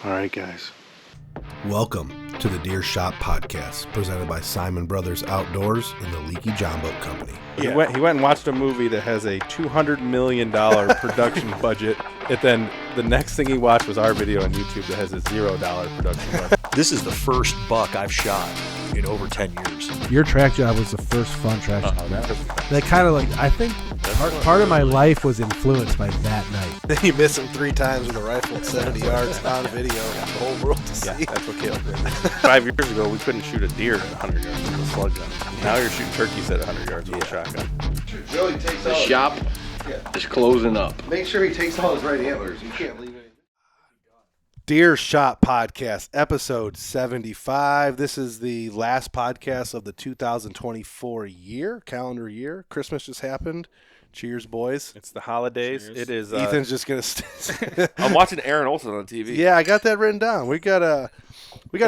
All right, guys. Welcome to the Deer Shop Podcast, presented by Siman Brothers Outdoors and the Leaky John Boat Company. He went and watched a movie that has a $200 million production budget, and then the next thing he watched was our video on YouTube that has a $0 production budget. This is the first buck I've shot in over 10 years. Your track job was the first fun track job. That kind of like, I think part of my life was influenced by that night. Then you miss him 3 times with a rifle at 70 yards on video for the whole world to see. That's what Caleb did. 5 years ago, we couldn't shoot a deer at 100 yards with a slug gun. Now you're shooting turkeys at 100 yards with a shotgun. Joey takes The shop is closing up. Make sure he takes all his right antlers. You can't leave it. Deer Shop Podcast, episode 75. This is the last podcast of the 2024 calendar year. Christmas just happened. Cheers, boys. It's the holidays. Cheers. It is. Ethan's just going to I'm watching Aaron Olson on TV. Yeah, I got that written down. We got a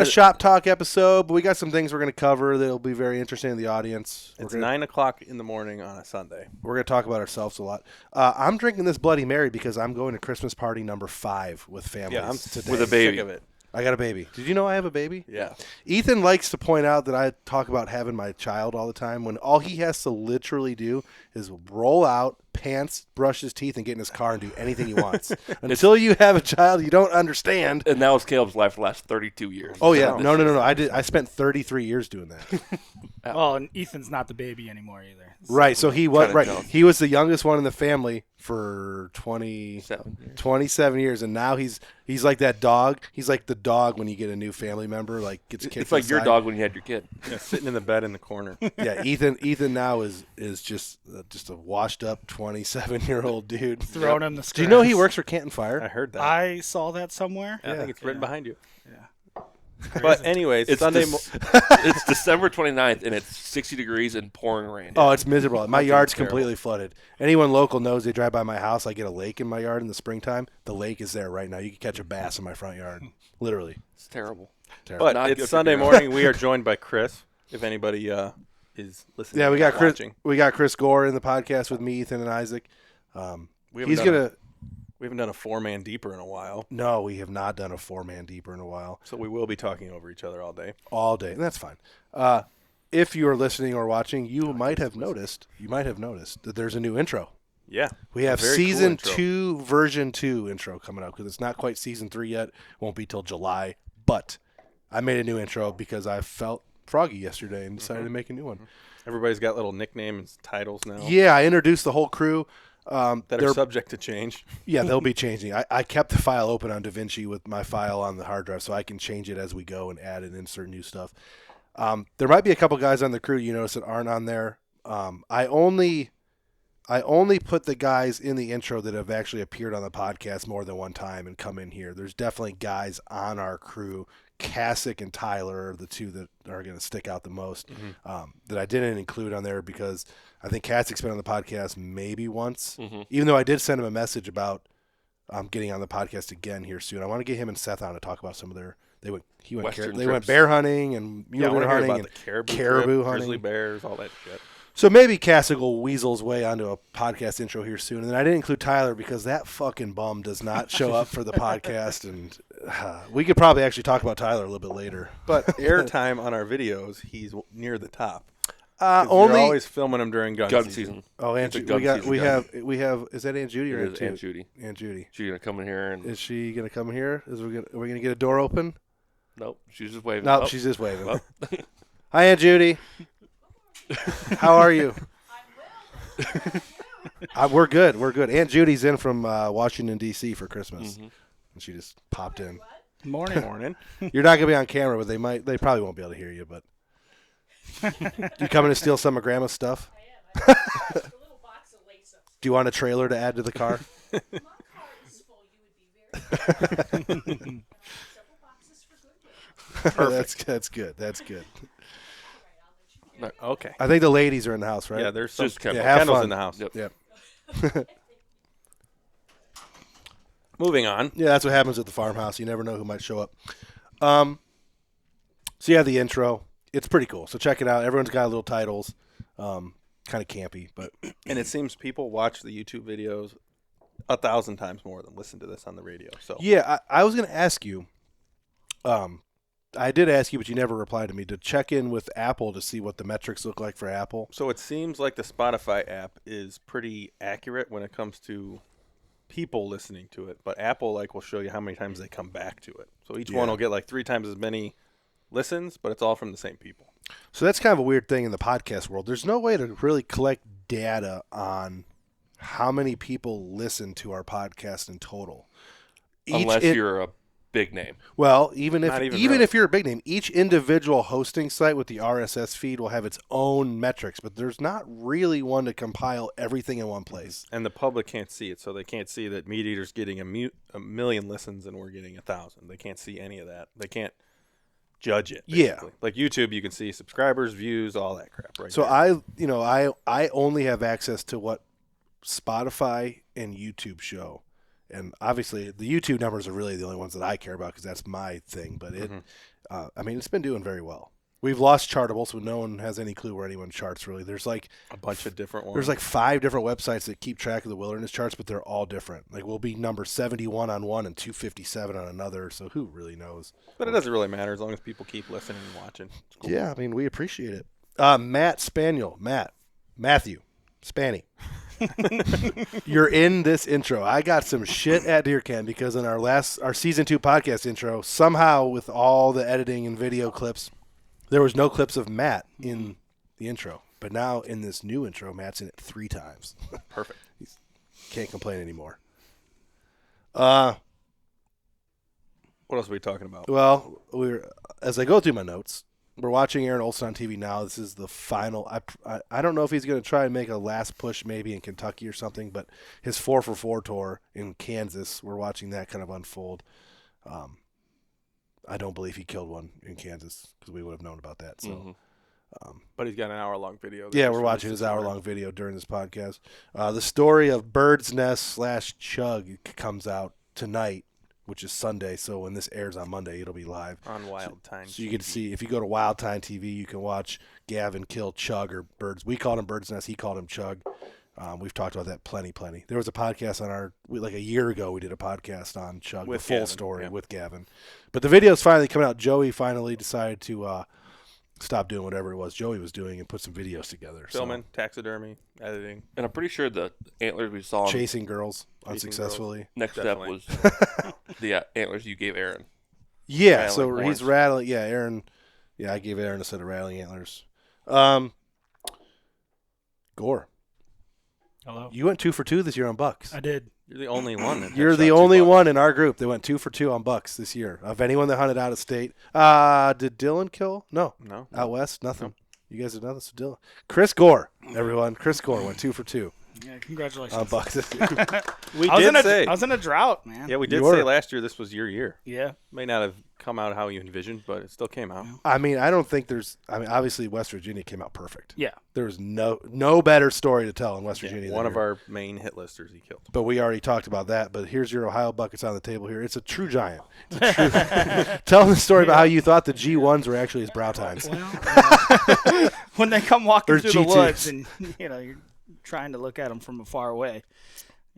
shop talk episode, but we got some things we're going to cover that'll be very interesting to the audience. It's 9 o'clock in the morning on a Sunday. We're going to talk about ourselves a lot. I'm drinking this Bloody Mary because I'm going to Christmas party number 5 with families. Yeah, I'm today. With a baby. Sick of it. I got a baby. Did you know I have a baby? Yeah. Ethan likes to point out that I talk about having my child all the time when all he has to literally do is roll out, pants, brush his teeth, and get in his car and do anything he wants. Until you have a child, you don't understand. And that was Caleb's life for the last 32 years. Oh, yeah. No. I spent 33 years doing that. Well, and Ethan's not the baby anymore either. Right. So he was jealous. He was the youngest one in the family for 27 years, and now he's like that dog. He's like the dog when you get a new family member, like gets kicked. It's like your aside. dog when you had your kid. Yeah, sitting in the bed in the corner. Yeah, Ethan now is just a washed up 27-year-old dude. Throwing him the scraps. Do you know he works for Canton Fire? I heard that. I saw that somewhere. I think it's written behind you. Yeah. But anyways, It's Sunday. it's December 29th, and it's 60 degrees and pouring rain. Oh, it's miserable. My yard's terrible. completely flooded. Anyone local knows, they drive by my house. I get a lake in my yard in the springtime. The lake is there right now. You can catch a bass in my front yard, literally. It's terrible. Terrible. But Not good it's for Sunday deer. morning. We are joined by Chris. If anybody is listening, Yeah, we got or Chris. watching. We got Chris Gore in the podcast with me, Ethan, and Isaac. We He's haven't gonna. We haven't done a 4-man deeper in a while, No, we have not done a 4-man deeper in a while. so we will be talking over each other all day. All day, and that's fine. If you are listening or watching, you might have noticed that there's a new intro. Yeah, We have a very season cool intro. 2, version 2 intro coming up because it's not quite season 3 yet. Won't be till July. But I made a new intro because I felt froggy yesterday and decided to make a new one. Everybody's got little nicknames and titles now Yeah, I introduced the whole crew. that they're- are subject to change. Yeah, they'll be changing. I kept the file open on DaVinci with my file on the hard drive, so I can change it as we go and add and insert new stuff. There might be a couple guys on the crew you notice that aren't on there. I only put the guys in the intro that have actually appeared on the podcast more than one time and come in here. There's definitely guys on our crew. Kasich and Tyler are the two that are going to stick out the most that I didn't include on there because I think Kasich's been on the podcast maybe once, even though I did send him a message about getting on the podcast again here soon. I want to get him and Seth on to talk about some of their they went Western they went trips. bear hunting and Yeah, I mule want deer to hear hunting about and the caribou trip, hunting. grizzly bears, all that shit. So maybe Kasich will weasel his way onto a podcast intro here soon. And then I didn't include Tyler because that fucking bum does not show up for the podcast. And we could probably actually talk about Tyler a little bit later. But airtime on our videos, he's near the top. Only You're always filming him during gun season. oh, Aunt It's a Judy. gun season gun. We have. Is that Aunt Judy or It Aunt is Aunt Judy. Aunt Judy. She's going to come in here and... Is she gonna come here? Are we gonna get a door open? Nope, she's just waving. No, Oh, she's just waving. oh. Hi, Aunt Judy. How are you? We're good. We're good. Aunt Judy's in from Washington D.C. for Christmas, and she just popped in. Morning. You're not gonna be on camera, but they probably won't be able to hear you. But you coming to steal some of Grandma's stuff? I am. A little box of lace-ups. Do you want a trailer to add to the car? My car is full. You would be very happy. Several boxes for Goodwill. That's good. That's good. All right, I'll let you Okay. I think the ladies are in the house, right? Yeah, there's some Just Kendall. Yeah, have Kendall's fun. in the house. Yep. Yep. Moving on. Yeah, that's what happens at the farmhouse. You never know who might show up. So yeah, the intro. It's pretty cool. So check it out. Everyone's got little titles. Kind of campy, but And it seems people watch the YouTube videos 1,000 times more than listen to this on the radio. So yeah, I was going to ask you I did ask you, but you never replied to me, to check in with Apple to see what the metrics look like for Apple. So it seems like the Spotify app is pretty accurate when it comes to people listening to it, but Apple will show you how many times they come back to it. So each one will get 3 times as many listens, but it's all from the same people. So that's kind of a weird thing in the podcast world. There's no way to really collect data on how many people listen to our podcast in total. Unless you're a big name. Well, even if really. if you're a big name, each individual hosting site with the RSS feed will have its own metrics, but there's not really one to compile everything in one place. And the public can't see it, so they can't see that Meat Eater's getting a million listens and we're getting 1,000. They can't see any of that. They can't judge it. Basically. Like YouTube, you can see subscribers, views, all that crap. Right. So there. I only have access to what Spotify and YouTube show. And obviously, the YouTube numbers are really the only ones that I care about because that's my thing. But it's been doing very well. We've lost Chartable, so no one has any clue where anyone charts, really. There's a bunch of different ones. There's 5 different websites that keep track of the wilderness charts, but they're all different. We'll be number 71 on one and 257 on another, so who really knows? But it doesn't really matter as long as people keep listening and watching. It's cool. Yeah, we appreciate it. Matthew Spanny. You're in this intro. I got some shit at Deer Camp because in our season 2 podcast intro, somehow with all the editing and video clips, there was no clips of Matt in the intro. But now in this new intro, Matt's in it 3 times. Perfect. Can't complain anymore. What else are we talking about? Well, as I go through my notes, we're watching Aaron Olson on TV now. This is the final. I don't know if he's going to try and make a last push maybe in Kentucky or something, but his 4-for-4 tour in Kansas, we're watching that kind of unfold. I don't believe he killed one in Kansas because we would have known about that. So, but he's got an hour-long video. Yeah, we're watching his hour-long video during this podcast. The story of Bird's Nest / Chug comes out tonight, which is Sunday. So when this airs on Monday, it'll be live on Wild Time. So you can see, if you go to Wild Time TV, you can watch Gavin kill Chug or Birds. We called him Bird's Nest. He called him Chug. We've talked about that plenty. There was a podcast on a year ago, we did a podcast on Chug, with the full story with Gavin. But the video's finally coming out. Joey finally decided to stop doing whatever it was Joey was doing and put some videos together. Filming, taxidermy, editing. And I'm pretty sure the antlers we saw chasing girls unsuccessfully. Next step was the antlers you gave Aaron. Yeah, rattling so horns. he's rattling. Yeah, Aaron. Yeah, I gave Aaron a set of rattling antlers. Gore. Hello. You went 2 for 2 this year on bucks. I did. You're the only one. You're the only one in our group that went 2 for 2 on bucks this year. Of anyone that hunted out of state. Did Dylan kill? No. Out west? Nothing. No. You guys did nothing. So Dylan. Chris Gore, everyone. Chris Gore went 2 for 2 Yeah, congratulations. on bucks this year. I was in a drought, man. Yeah, we did You were. say last year this was your year. Yeah. May not have come out how you envisioned, but it still came out. I don't think obviously West Virginia came out perfect. Yeah. There was no better story to tell in West Virginia. One than of our main hit listers he killed. But we already talked about that. But here's your Ohio buckets on the table here. It's a true giant. Tell them the story about how you thought the G1s were actually his brow tines. Well, when they come walking Or through the G2s. woods and you're trying to look at them from far away,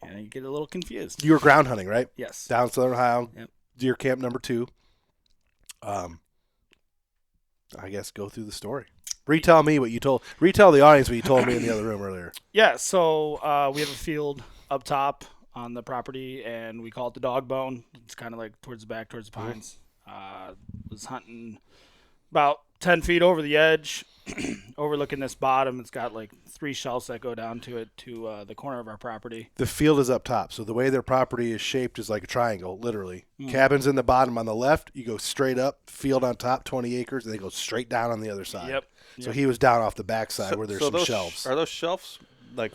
you get a little confused. You were ground hunting, right? Yes. Down Southern Ohio, Yep. Deer Camp number 2. I guess go through the story. Retell the audience what you told me in the other room earlier. Yeah, so we have a field up top on the property, and we call it the dog bone. It's kind of like towards the back, towards the pines. Was hunting about 10 feet over the edge, overlooking this bottom. It's got 3 shelves that go down to it to the corner of our property. The field is up top, so the way their property is shaped is like a triangle, literally. Cabins in the bottom on the left, you go straight up, field on top, 20 acres, and they go straight down on the other side. Yep. So he was down off the backside where there's some those shelves. Are those shelves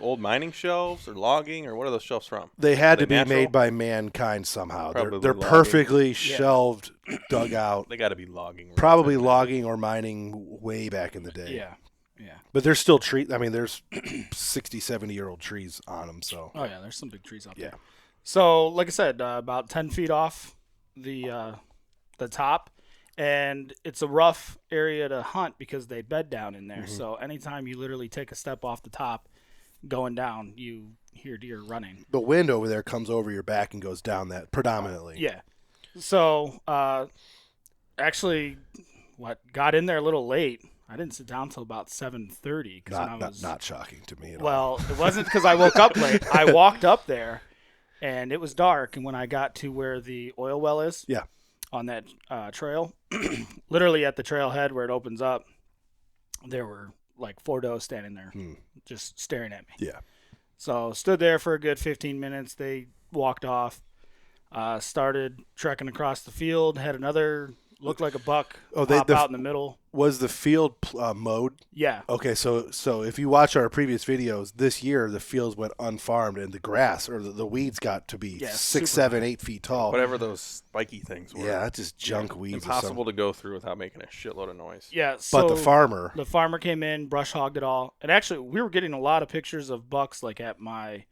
old mining shelves or logging, or what are those shelves from? They had Are to they be natural? made by mankind somehow. Probably They're logging. perfectly shelved, dug out. They got to be logging. Right? Probably logging or mining way back in the day. Yeah. But there's still trees. There's 60, 70-year-old trees on them. So. Oh, yeah, there's some big trees out Yeah. there. So, like I said, about 10 feet off the top, and it's a rough area to hunt because they bed down in there. So anytime you literally take a step off the top going down, you hear deer running. The wind over there comes over your back and goes down that predominantly. Yeah. So actually, got in there a little late. I didn't sit down until about 7:30 because Not shocking to me at all. Well, it wasn't because I woke up late. I walked up there, and it was dark. And when I got to where the oil well is, Yeah. on that trail, literally at the trailhead where it opens up, there were like 4 does standing there, just staring at me. Yeah. So stood there for a good 15 minutes. They walked off. Started trekking across the field. Had another looked like a buck pop out in the middle. Was the field mowed? Yeah. Okay, so if you watch our previous videos, this year the fields went unfarmed and the grass or the weeds got to be 6, 7, 8 feet tall. Whatever those spiky things were. Yeah, that's just junk weeds. Impossible to go through without making a shitload of noise. Yeah. But So the farmer came in, brush hogged it all, and actually we were getting a lot of pictures of bucks like at my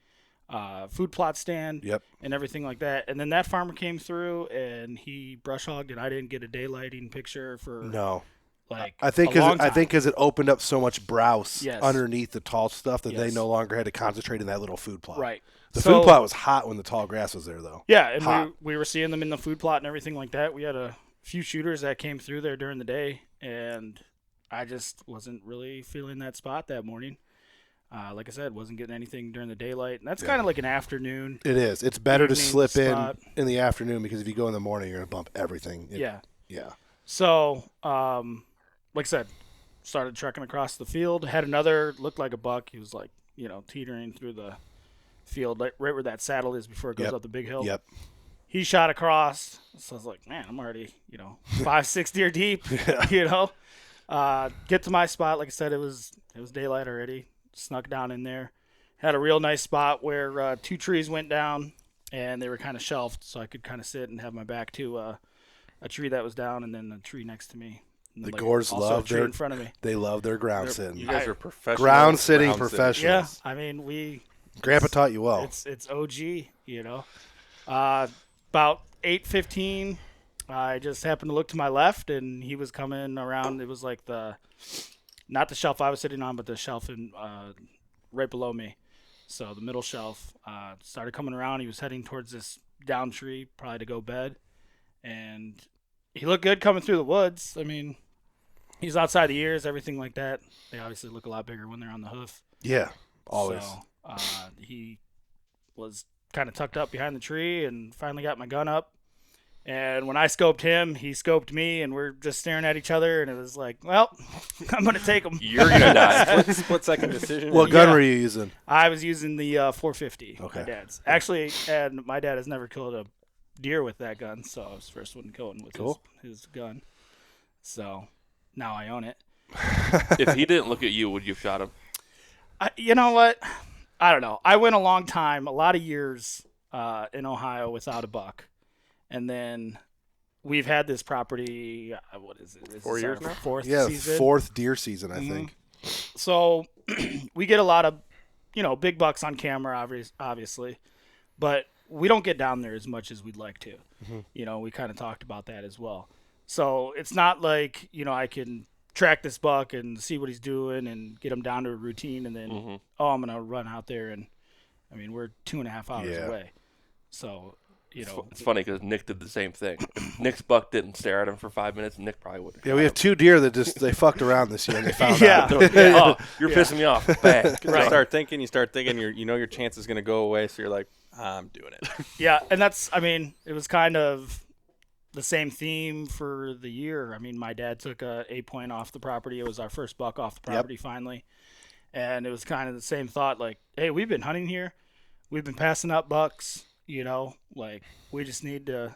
food plot stand. Yep. And everything like that. And then that farmer came through and he brush hogged, and I didn't get a daylighting picture for like I think a long time. because it opened up so much browse Yes. underneath the tall stuff that they Yes. no longer had to concentrate in that little food plot. Right. The So- food plot was hot when the tall grass was there, though. Yeah, and Hot. we were seeing them in the food plot and everything like that. We had a few shooters that came through there during the day, and I just wasn't really feeling that spot that morning. Like I said, wasn't getting anything during the daylight, and that's kind of like an afternoon. It is. It's better to Evening slip spot. in the afternoon because if you go in the morning, you're going to bump everything. Yeah. Yeah. So, like I said, started trekking across the field. Had another, looked like a buck. He was like, teetering through the field, right where that saddle is before it goes up the big hill. Yep. He shot across. So I was like, man, I'm already, 5, 6 deer deep, Get to my spot. Like I said, it was daylight already. Snuck down in there. Had a real nice spot where 2 trees went down, and they were kind of shelved, so I could kind of sit and have my back to a tree that was down, and then a tree next to me. And The then, Gores also a love tree their in front of me. They love their ground sitting. You guys are professional. Ground sitting professionals. Yeah, I mean Grandpa taught you well. It's OG, About 8:15, I just happened to look to my left, and he was coming around. It was like not the shelf I was sitting on, but the shelf in right below me. So the middle shelf started coming around. He was heading towards this down tree, probably to go bed, and he looked good coming through the woods. I mean, he's outside the ears, everything like that. They obviously look a lot bigger when they're on the hoof. Yeah, always. So, he was kind of tucked up behind the tree, and finally got my gun up. And when I scoped him, he scoped me, and we're just staring at each other. And it was like, well, I'm going to take him. You're gonna die. Split second decision. What gun were you using? I was using the 450. Okay. My dad's. Actually, and my dad has never killed a deer with that gun, so I was the first one to kill him with his gun. So now I own it. If he didn't look at you, would you have shot him? You know what? I don't know. I went a long time, a lot of years in Ohio without a buck. And then we've had this property, what is it? Is 4 years our now? Fourth Yeah, season? 4th deer season, I think. So we get a lot of, big bucks on camera, obviously. But we don't get down there as much as we'd like to. We kind of talked about that as well. So it's not like, I can track this buck and see what he's doing and get him down to a routine and then, I'm going to run out there. And, we're 2.5 hours away. So... It's funny because Nick did the same thing. If Nick's buck didn't stare at him for 5 minutes, Nick probably would have. Yeah, we have 2 deer that they fucked around this year and they found Yeah. out. Oh, you're pissing me off. Bang. You start thinking, your chance is going to go away, so you're like, I'm doing it. Yeah, and that's, it was kind of the same theme for the year. My dad took a 8-point off the property. It was our first buck off the property finally. And it was kind of the same thought, like, hey, we've been hunting here. We've been passing up bucks, we just need to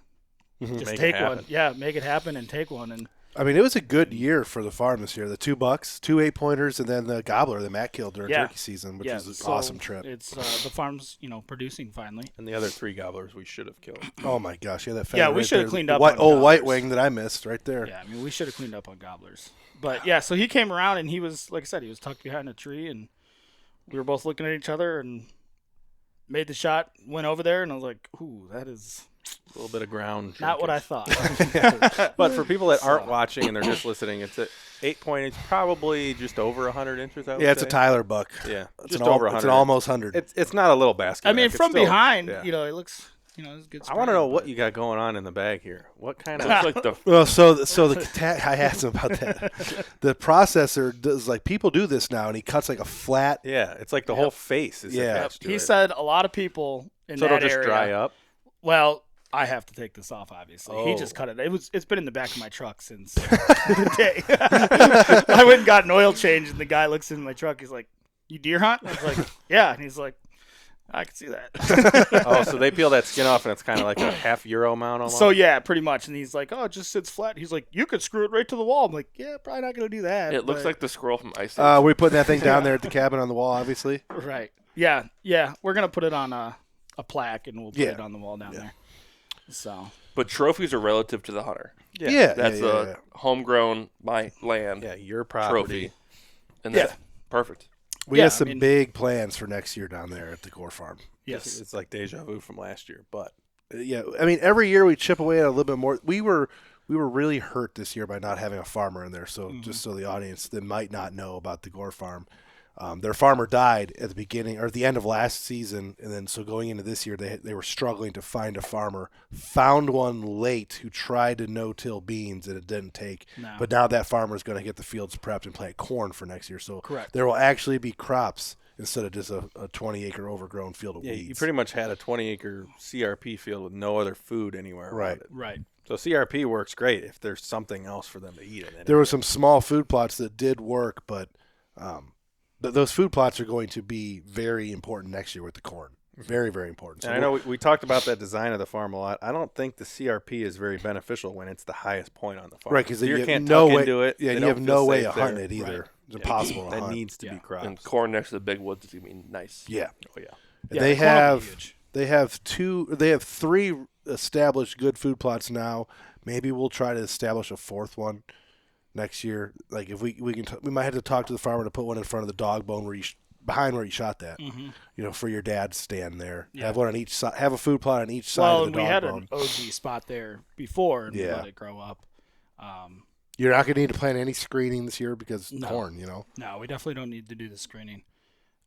just take one. Yeah, make it happen and take one. And it was a good year for the farm this year. The 2 bucks, 2 8-pointers, and then the gobbler that Matt killed during turkey season, which was an awesome trip. It's the farm's, producing finally. And the other 3 gobblers we should have killed. Oh my gosh, yeah, that fat Yeah, we right should have there. cleaned up White, on white gobblers. wing that I missed right there. Yeah, we should have cleaned up on gobblers. But yeah, so he came around and he was, like I said, he was tucked behind a tree, and we were both looking at each other and made the shot, went over there, and I was like, ooh, that is A little bit of ground. not what I shrinkage. thought. But for people that aren't watching and they're just listening, it's at 8-point. It's probably just over 100 inches. I would Yeah, it's a say. Tyler buck. Yeah, It's just an over 100. It's an almost 100. It's not a little basket. I mean, rack. It's from still- behind, yeah. it looks it's good. I want to know spraying, what but- you got going on in the bag here. What kind of Looks like the Well, I asked him about that. The processor does people do this now, and he cuts like a flat. Yeah, it's like the whole face is Yeah. attached to He it. said a lot of people in So that it'll just area. dry up. Well, I have to take this off, obviously. He Oh. just cut it. It's been in the back of my truck since the day. I went and got an oil change, and the guy looks in my truck. He's like, "You deer hunt?" I was like, "Yeah." And he's like, "I can see that." Oh, so they peel that skin off, and it's kind of like a half euro mount almost. So yeah, pretty much. And he's like, "Oh, it just sits flat." He's like, "You could screw it right to the wall." I'm like, "Yeah, probably not gonna do that." it looks but- like the squirrel from Ice Age. We're putting that thing down there at the cabin on the wall, obviously. right. Yeah. We're gonna put it on a plaque, and we'll put Yeah. it on the wall down there. So But trophies are relative to the hunter. Yeah, That's yeah, a yeah. homegrown by land yeah, your property. trophy, and that's perfect. We Yeah, have I some mean- big plans for next year down there at the Gore farm. yes, It's like deja vu from last year, but Yeah, I mean, every year we chip away at a little bit more. We were really hurt this year by not having a farmer in there. So just so the audience that might not know about the Gore farm, their farmer died at the beginning or at the end of last season, and then so going into this year, they were struggling to find a farmer. Found one late who tried to no-till beans, and it didn't take. No. But now that farmer is going to get the fields prepped and plant corn for next year. So Correct. there will actually be crops instead of just a 20-acre overgrown field of yeah, weeds. you pretty much had a 20-acre CRP field with no other food anywhere around Right. it. right. So CRP works great if there's something else for them to eat. In it. There were some small food plots that did work, but those food plots are going to be very important next year with the corn. Very, very important. So And I know we talked about that design of the farm a lot. I don't think the CRP is very beneficial when it's the highest point on the farm. right, because Deer you can't no tuck way. into it. Yeah, They you don't have feel no way safe of there. hunting it either. Right. It's impossible to That hunt. needs to be crops. And corn next to the big woods is gonna be nice. Yeah, Oh yeah. And Yeah, they the corn will be have huge. they have 3 established good food plots now. Maybe we'll try to establish a 4th one next year. Like if we can we might have to talk to the farmer to put one in front of the dog bone where behind where you shot that. For your dad's stand there. Yeah. Have one on each side. Have a food plot on each side Well, of and the we dog had bone. an OG spot there before, and we Yeah. let it grow up. You're not going to need to plant any screening this year because No. corn. No, we definitely don't need to do the screening.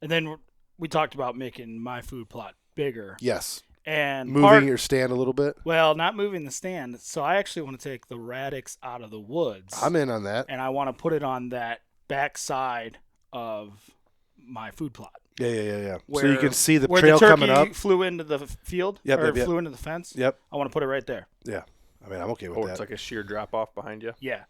And then we talked about making my food plot bigger Yes. and Moving your stand a little bit. well, not moving the stand. So I actually want to take the radix out of the woods, I'm in on that. and I want to put it on that back side of my food plot. Yeah. So Where, you can see the where trail the turkey coming up. flew into the field Yep, or yep, yep. flew into the fence. Yep. I want to put it right there. Yeah. I mean, I'm okay with Or that. it's like a sheer drop off behind you. Yeah.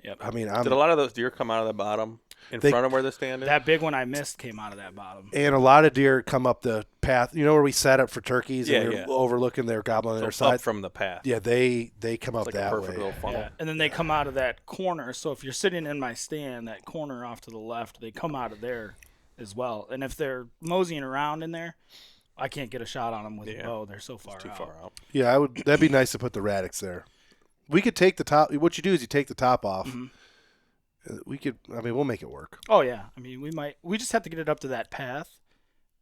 Yep. I mean, Did a lot of those deer come out of the bottom in They- front of where the stand is? That big one I missed came out of that bottom. and a lot of deer come up the path. You know where we set up for turkeys Yeah, and they're yeah. overlooking their gobbling on their So up side? from the path. Yeah, they come up It's like that a perfect way. little funnel. Yeah. And then they come out of that corner. So if you're sitting in my stand, that corner off to the left, they come out of there as well. And if they're moseying around in there, I can't get a shot on them with Yeah. a bow. They're so far Too out. far out. Yeah, that'd be nice to put the radix there. We could take the top. What you do is you take the top off. Mhm. We'll make it work. Oh yeah. I mean, we just have to get it up to that path,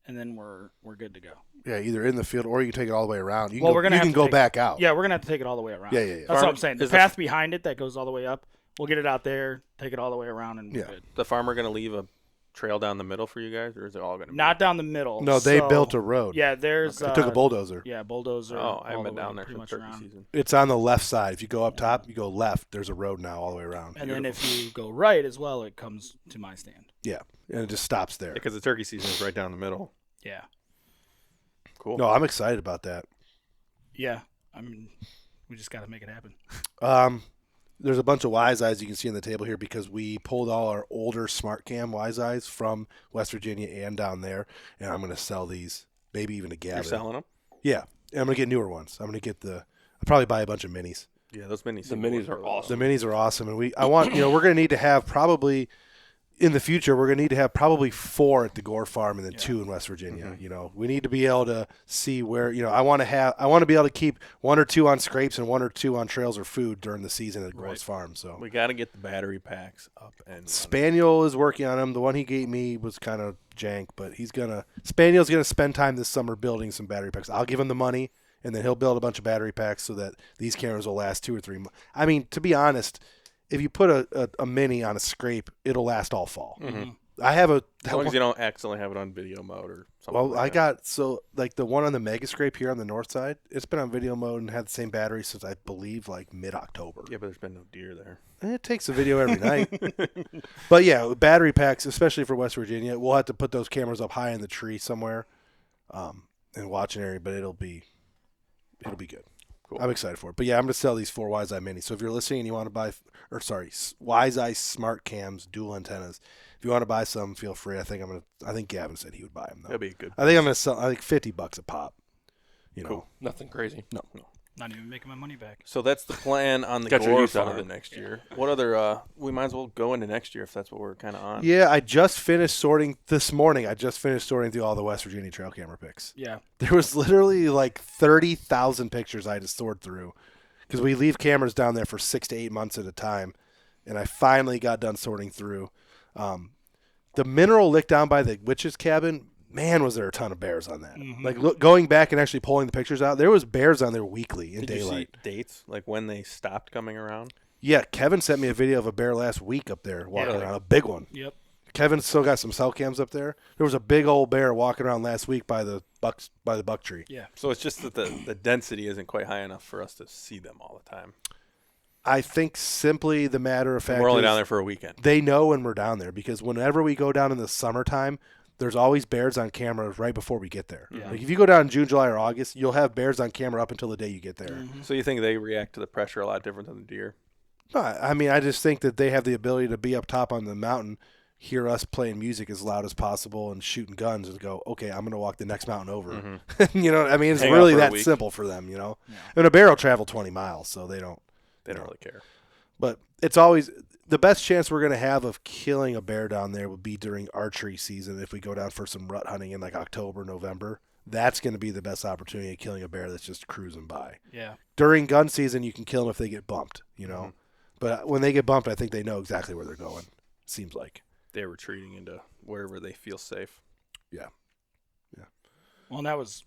and then we're good to go. Yeah, either in the field or you can take it all the way around. You can Well, go, we're gonna you have can to go take- back out. Yeah, we're gonna have to take it all the way around. Yeah. That's what I'm saying. The Is the- path behind it that goes all the way up, we'll get it out there, take it all the way around, and we're Yeah. good. The farmer going to leave a trail down the middle for you guys, or is it all going to be? Not down the middle. No, they so- built a road. Yeah, there's. They took a bulldozer. Yeah, bulldozer. Oh, I all haven't the been way down there pretty for much turkey around. season. It's on the left side. If you go up top, you go left. There's a road now all the way around. And then if you go right as well, it comes to my stand. Yeah, and it just stops there. Because the turkey season is right down the middle. Yeah. Cool. No, I'm excited about that. Yeah. I mean, we just got to make it happen. There's a bunch of wise eyes you can see on the table here because we pulled all our older smart cam wise eyes from West Virginia and down there, and I'm going to sell these, maybe even to gather. You're selling them? Yeah, and I'm going to get newer ones. I'm going to get I'll probably buy a bunch of minis. Yeah, those minis. The minis are awesome. The minis are awesome, and I want we're going to need to have probably in the future we're going to need to have probably 4 at the Gore farm and then 2 in West Virginia. We need to be able to see where I want to be able to keep 1 or 2 on scrapes and 1 or 2 on trails or food during the season at Gore's farm. So We got to get the battery packs up and running. Spaniel is working on them. The one he gave me was kind of jank, but Spaniel's gonna spend time this summer building some battery packs. I'll give him the money, and then he'll build a bunch of battery packs so that these cameras will last 2 or 3 months. I mean, to be honest, if you put a mini on a scrape, it'll last all fall. I have a. As long as you don't accidentally have it on video mode or something. Well, like I that. got like the one on the Mega Scrape here on the north side. It's been on video mode and had the same battery since I believe like mid-October. Yeah, but there's been no deer there. It takes a video every night. But yeah, battery packs, especially for West Virginia, we'll have to put those cameras up high in the tree somewhere, and watch an area. But it'll be good. Cool. I'm excited for it. But yeah, I'm going to sell these 4 Wise Eye Minis. So if you're listening and you want to buy, Wise Eye Smart Cams, dual antennas. If you want to buy some, feel free. I think Gavin said he would buy them though. That'd be a good. I think I'm going to sell. I think $50 a pop. You know, Cool. Nothing crazy. no. Not even making my money back. So that's the plan on the Got your Gore use out of farm it. next year. What other? We might as well go into next year if that's what we're kind of on. Yeah, I just finished sorting this morning. I just finished sorting through all the West Virginia trail camera pics. Yeah. There was literally like 30,000 pictures I had to sort through because we leave cameras down there for 6 to 8 months at a time, and I finally got done sorting through. The mineral lick down by the witch's cabin, man, was there a ton of bears on that. Mhm. Like going back and actually pulling the pictures out, there was bears on there weekly in Did daylight. you see dates like when they stopped coming around? Yeah, Kevin sent me a video of a bear last week up there walking Yeah. around, a big one. Yep. Kevin's still got some cell cams up there. There was a big old bear walking around last week by the buck tree. Yeah. So it's just that the density isn't quite high enough for us to see them all the time. I think simply the matter of fact We're only is down there for a weekend. they know when we're down there because whenever we go down in the summertime, there's always bears on camera right before we get there. Yeah. Like if you go down in June, July, or August, you'll have bears on camera up until the day you get there. So you think they react to the pressure a lot different than the deer? No, I mean, I just think that they have the ability to be up top on the mountain, hear us playing music as loud as possible and shooting guns and go, okay, I'm going to walk the next mountain over. You know, I mean, it's Hang out really for a that week. simple for them, you know. And a bear will travel 20 miles, so they don't. They don't really care. But it's always the best chance we're going to have of killing a bear down there would be during archery season if we go down for some rut hunting in like October, November. That's going to be the best opportunity of killing a bear that's just cruising by. Yeah. During gun season, you can kill them if they get bumped, you know. Mm-hmm. But when they get bumped, I think they know exactly where they're going. Seems like. They're retreating into wherever they feel safe. Yeah. Well, and that was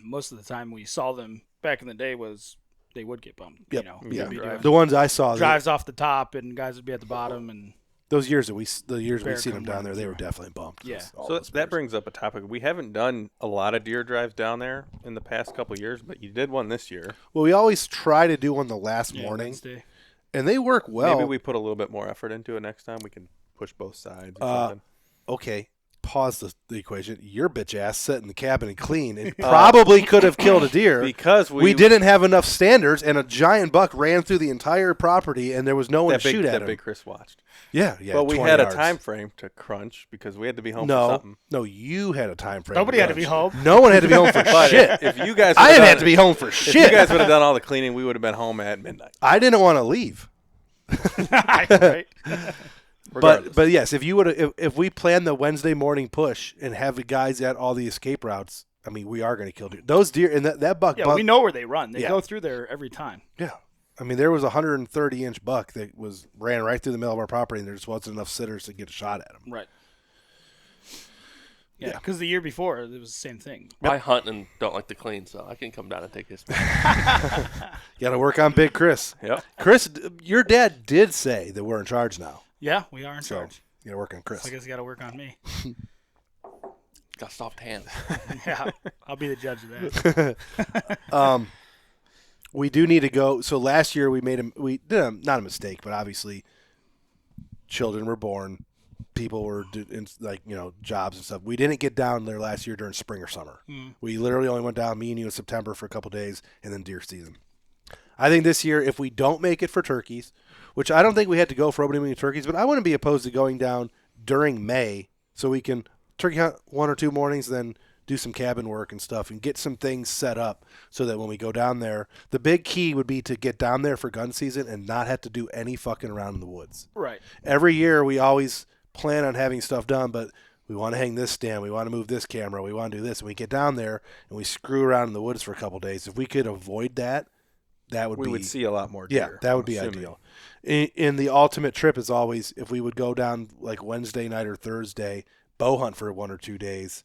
most of the time we saw them back in the day was they would get bumped. Yep. You know, Yeah. they'd be doing The ones I saw, drives off the top and guys would be at the bottom and those years that we Bear seen them come down running there, they were through. definitely bumped. Yeah. All So those that bears. brings up a topic. We haven't done a lot of deer drives down there in the past couple of years, but you did one this year. Well, we always try to do one the last yeah, morning, Wednesday. and they work well. Maybe we put a little bit more effort into it next time. We can push both sides or something. Okay, pause the equation. Your bitch ass sat in the cabin and clean and probably could have killed a deer Because we didn't have enough standards, and a giant buck ran through the entire property, and there was no one that to shoot big, at that him. big Chris watched. Yeah. But we 20 had yards. a time frame to crunch because we had to be home for something. No, you had a time frame. Nobody had to be crunch. home. No one had to be home for But shit. if you guys, I would've didn't done have to be home for If shit. you guys would have done all the cleaning, we would have been home at midnight. I didn't want to leave. Right. But yes, if you would if we plan the Wednesday morning push and have the guys at all the escape routes, I mean, we are going to kill deer. Those deer and that buck. Yeah, we know where they run. They Yeah. go through there every time. Yeah, I mean, there was a 130-inch buck that ran right through the middle of our property, and there just wasn't enough sitters to get a shot at him. Right. Yeah, because the year before it was the same thing. I hunt and don't like to clean, so I can come down and take his. You got to work on Big Chris. Yep. Chris, your dad did say that we're in charge now, Yeah, we are in so charge. you got to work on Chris. So I guess you got to work on me. Got soft hands. Yeah, I'll be the judge of that. We do need to go. So last year we did not a mistake, but obviously children were born, people were doing jobs and stuff. We didn't get down there last year during spring or summer. We literally only went down, me and you, in September for a couple days, and then deer season. I think this year, if we don't make it for turkeys, which I don't think we had to go for opening turkeys, but I wouldn't be opposed to going down during May so we can turkey hunt 1 or 2 mornings, then do some cabin work and stuff and get some things set up so that when we go down there, the big key would be to get down there for gun season and not have to do any fucking around in the woods. Right. Every year we always plan on having stuff done, but we want to hang this stand, we want to move this camera, we want to do this, and we get down there and we screw around in the woods for a couple days. If we could avoid that, We would see a lot more yeah, deer. that would I'm be assuming. ideal. In the ultimate trip is always if we would go down like Wednesday night or Thursday, bow hunt for 1 or 2 days,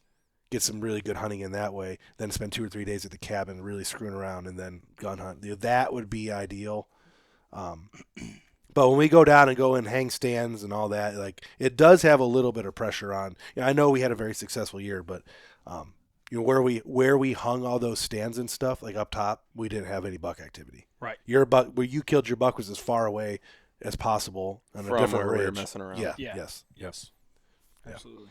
get some really good hunting in that way, then spend 2 or 3 days at the cabin really screwing around and then gun hunt. That would be ideal. But when we go down and go and hang stands and all that, like it does have a little bit of pressure on. I know we had a very successful year, but where we hung all those stands and stuff, like up top, we didn't have any buck activity. Right. Your buck, where you killed your buck, was as far away as possible on a From different where we were ridge. messing around. Yeah. Yeah. Yes. Absolutely.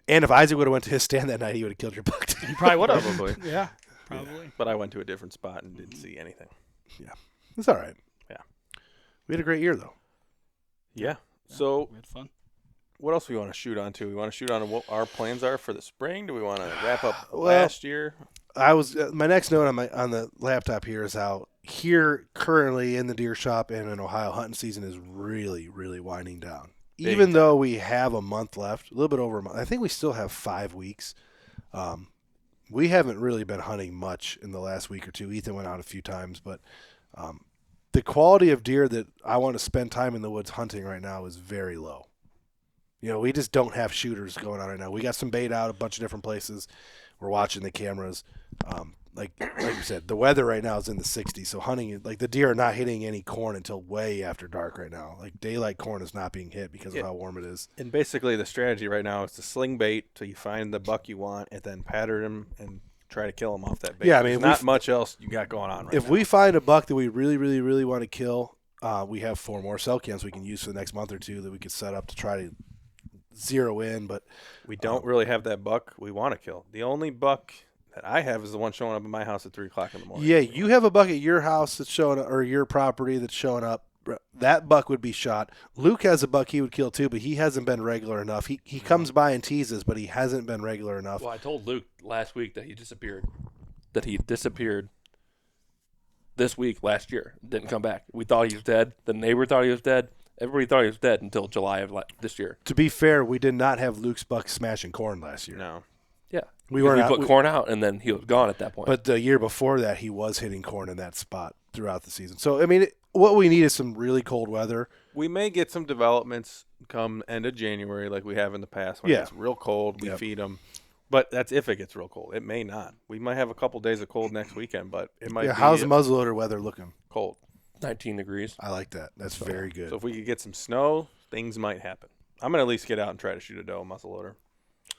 And if Isaac would have went to his stand that night, he would have killed your buck too. You probably would have. Probably. Yeah. Probably. But I went to a different spot and didn't see anything. It's all right. Yeah. We had a great year though. Yeah. So We had fun. what else we want to shoot on to? We want to shoot on what our plans are for the spring. Do we want to wrap up Well, last year? I was my next note on the laptop here is how here currently in the deer shop and in Ohio, hunting season is really, really winding down. Even though we have a month left, a little bit over a month, I think we still have 5 weeks. We haven't really been hunting much in the last week or two. Ethan went out a few times, but the quality of deer that I want to spend time in the woods hunting right now is very low. We just don't have shooters going on right now. We got some bait out a bunch of different places. We're watching the cameras. Like you said, the weather right now is in the 60s, so hunting, like the deer are not hitting any corn until way after dark right now. Like daylight corn is not being hit because of how warm it is. And basically the strategy right now is to sling bait till you find the buck you want and then pattern him and try to kill him off that bait. Yeah, I mean, there's not much else you got going on right If now. we find a buck that we really, really, really want to kill, we have 4 more cell cams we can use for the next month or two that we could set up to try to zero in. But We don't really have that buck we want to kill. The only buck that I have is the one showing up at my house at 3 o'clock in the morning. yeah, you have a buck at your house that's showing up, or your property that's showing up. That buck would be shot. Luke has a buck he would kill too, but he hasn't been regular enough. He comes by and teases, but he hasn't been regular enough. Well, I told Luke last week that he disappeared. This week last year. Didn't come back. We thought he was dead. The neighbor thought he was dead. Everybody thought he was dead until July of this year. To be fair, we did not have Luke's buck smashing corn last year. No. Yeah. We put corn out, and then he was gone at that point. But the year before that, he was hitting corn in that spot throughout the season. So, I mean, what we need is some really cold weather. We may get some developments come end of January like we have in the past. When Yeah. it's real cold, we Yep. feed them. But that's if it gets real cold. It may not. We might have a couple days of cold next weekend, but it might be How's muzzleloader weather looking? cold. 19 degrees. I like that. That's very good. So if we could get some snow, things might happen. I'm going to at least get out and try to shoot a doe muzzleloader.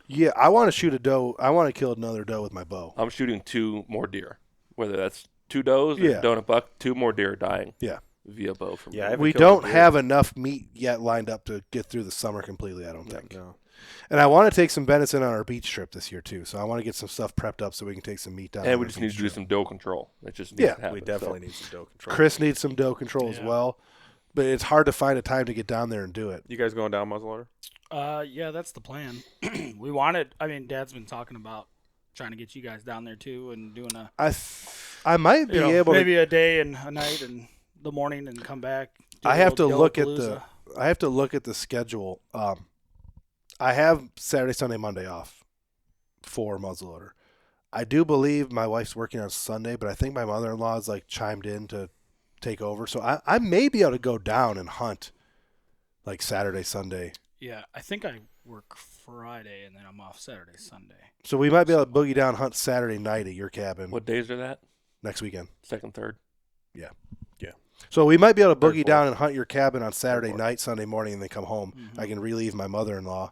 Yeah, I want to shoot a doe. I want to kill another doe with my bow. I'm shooting 2 more deer. Whether that's 2 does or Yeah. doe and a buck, 2 more deer dying. Yeah. Via bow from Yeah, I me. haven't We killed a don't deer. have enough meat yet lined up to get through the summer completely, I don't think. No. And I want to take some venison on our beach trip this year, too. So I want to get some stuff prepped up so we can take some meat down. And on we our just need beach to do trip. some doe control. It just needs Yeah, to happen. We definitely need some doe control. Chris needs some doe control as Yeah. well. But it's hard to find a time to get down there and do it. You guys going down muzzleloader? Yeah, that's the plan. Dad's been talking about trying to get you guys down there too and doing a I might be able maybe to. a day and a night and the morning and come back. do I a have to little look at Yellowpalooza. I have to look at the schedule. I have Saturday, Sunday, Monday off for muzzleloader. I do believe my wife's working on Sunday, but I think my mother-in-law is like chimed in to take over. So I may be able to go down and hunt like Saturday, Sunday. Yeah, I think I work Friday and then I'm off Saturday, Sunday. So we might be able to boogie down, hunt Saturday night at your cabin What days are that? next weekend. Second, third? So we might be able to Third, boogie fourth. down and hunt your cabin on Saturday fourth. night, Sunday morning, and then come home. Mhm. I can relieve my mother-in-law.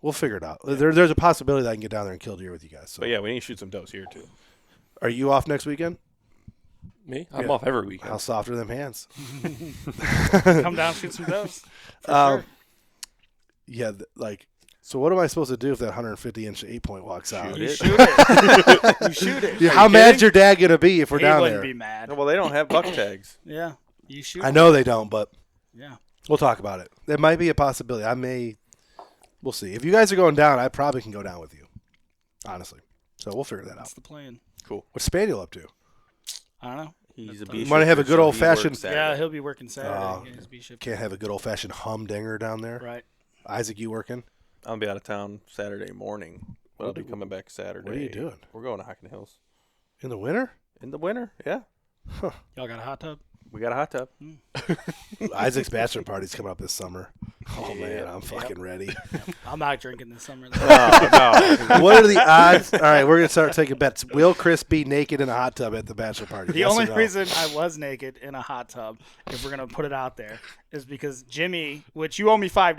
We'll figure it out. There's a possibility that I can get down there and kill deer with you guys. So. But yeah, we need to shoot some does here too. Are you off next weekend? Me? I'm Yeah. off every weekend. How soft are them hands? Come down, shoot some does. For Um, sure. Yeah, so what am I supposed to do if that 150-inch 8-point walks out? You shoot it. You shoot it. Yeah, Are how you mad's kidding? your dad gonna be if we're He down wouldn't there? be mad. Well, they don't have buck tags. Yeah, you shoot. I know they don't, but Yeah. we'll talk about it. It might be a possibility. We'll see. If you guys are going down, I probably can go down with you, honestly. So we'll figure that out. That's the plan. What's Spaniel up to? I don't know. He's a That's bee You wanna have a shooter, good so he old-fashioned- works Saturday. Yeah, he'll be working Saturday. Oh, Get his bee shift. Can't have a good old-fashioned humdinger down there. Right. Isaac, you working? I'll be out of town Saturday morning, but I'll be coming back Saturday. What are you doing? We're going to Hockin Hills In the winter? in the winter. Yeah, Y'all got a hot tub? we got a hot tub. Isaac's bachelor party's coming up this summer. Oh man, I'm fucking ready. I'm not drinking this summer. No. What are the odds? All right, we're gonna start taking bets. Will Chris be naked in a hot tub at the bachelor party? The Yes or only no? reason I was naked in a hot tub, if we're gonna put it out there, is because Jimmy, which you owe me $5,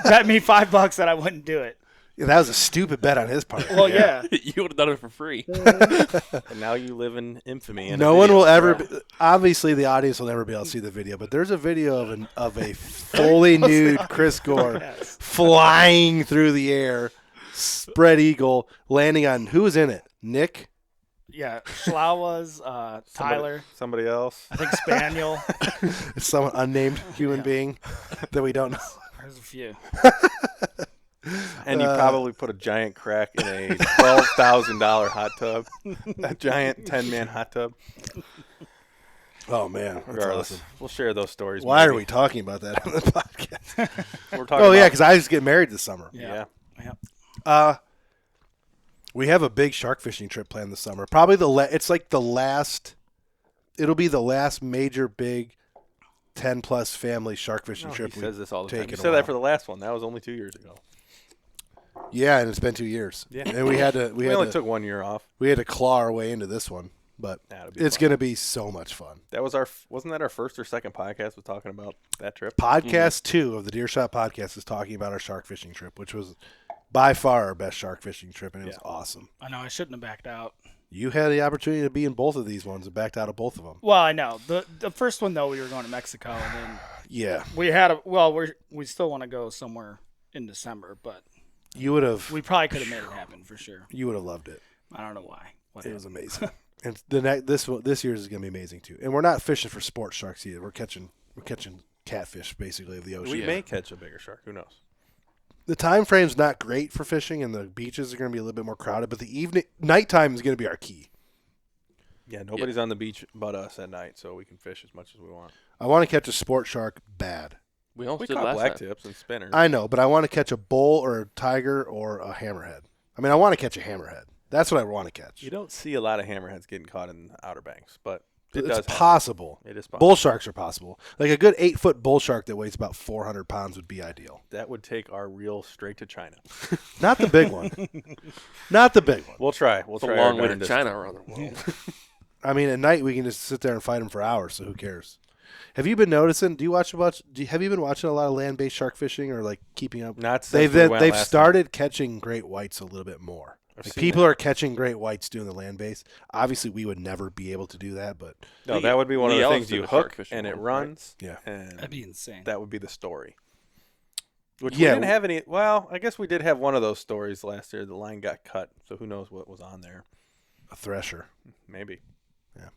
bet me $5 that I wouldn't do it. Yeah, that was a stupid bet on his part. Well, yeah. You would have done it for free. And now you live in infamy. In No a one video. will ever. Obviously, the audience will never be able to see the video, but there's a video of a fully nude Chris Gore Yes. flying through the air, spread eagle, landing on who's in it? Nick. Yeah, Schlau was Tyler. Somebody else. I think Spaniel. It's some unnamed human being that we don't know. There's a few. And you probably put a giant crack in a $12,000 hot tub. A giant 10-man hot tub. Oh man, that's Regardless, awesome. we'll share those stories. Why are maybe. we talking about that on the podcast? We're talking Oh yeah, about- because I just get married this summer. Yeah. We have a big shark fishing trip planned this summer. Probably it's like the last. It'll be the last major big 10+ family shark fishing No, trip. he says this all the take time. You in a said while. that for the last one. That was only 2 years ago. Yeah, and it's been 2 years. Yeah. And we had to We only took 1 year off. we had to claw our way into this one, but That'll be it's fun. going to be so much fun. That was wasn't that our first or second podcast was talking about that trip? Podcast 2 of the Deer Shot podcast is talking about our shark fishing trip, which was by far our best shark fishing trip, and it was awesome. I know I shouldn't have backed out. You had the opportunity to be in both of these ones and backed out of both of them. Well, I know the first one though we were going to Mexico, and then Yeah, we had we still want to go somewhere in December, but you would have. we probably could have made it happen for sure. You would have loved it. I don't know why. It was amazing. And this year's is going to be amazing too. And we're not fishing for sport sharks either. We're catching catfish basically of the ocean. We may catch a bigger shark. Who knows? The time frame's not great for fishing, and the beaches are going to be a little bit more crowded. But the nighttime is going to be our key. Yeah, nobody's on the beach but us at night, so we can fish as much as we want. I want to catch a sport shark bad. We almost We did caught last black time. tips and spinners. I know, but I want to catch a bull or a tiger or a hammerhead. I mean, I want to catch a hammerhead. That's what I want to catch. You don't see a lot of hammerheads getting caught in the Outer Banks, but it does It's happen. possible. It is possible. Bull sharks are possible. Like a good 8-foot bull shark that weighs about 400 pounds would be ideal. That would take our reel straight to China. Not the big one. Not the big one. We'll try. We'll It's a try. long our way to darndest. China around the world. I mean, at night we can just sit there and fight them for hours. So who cares? Have you been noticing? Do you watch much? Have you been watching a lot of land-based shark fishing or like keeping up? Not since They've we went they've last started catching great whites a little bit more. I've Like seen people are catching great whites doing the land base. Obviously, we would never be able to do that, but No, Lee- that would be one of Lee the Ellis things did you a shark hook fishing and it one, right? runs. Yeah. and That'd be insane. that would be the story. Which Yeah. we didn't have any. Well, I guess we did have one of those stories last year. The line got cut, so who knows what was on there? a thresher. Maybe. Yeah.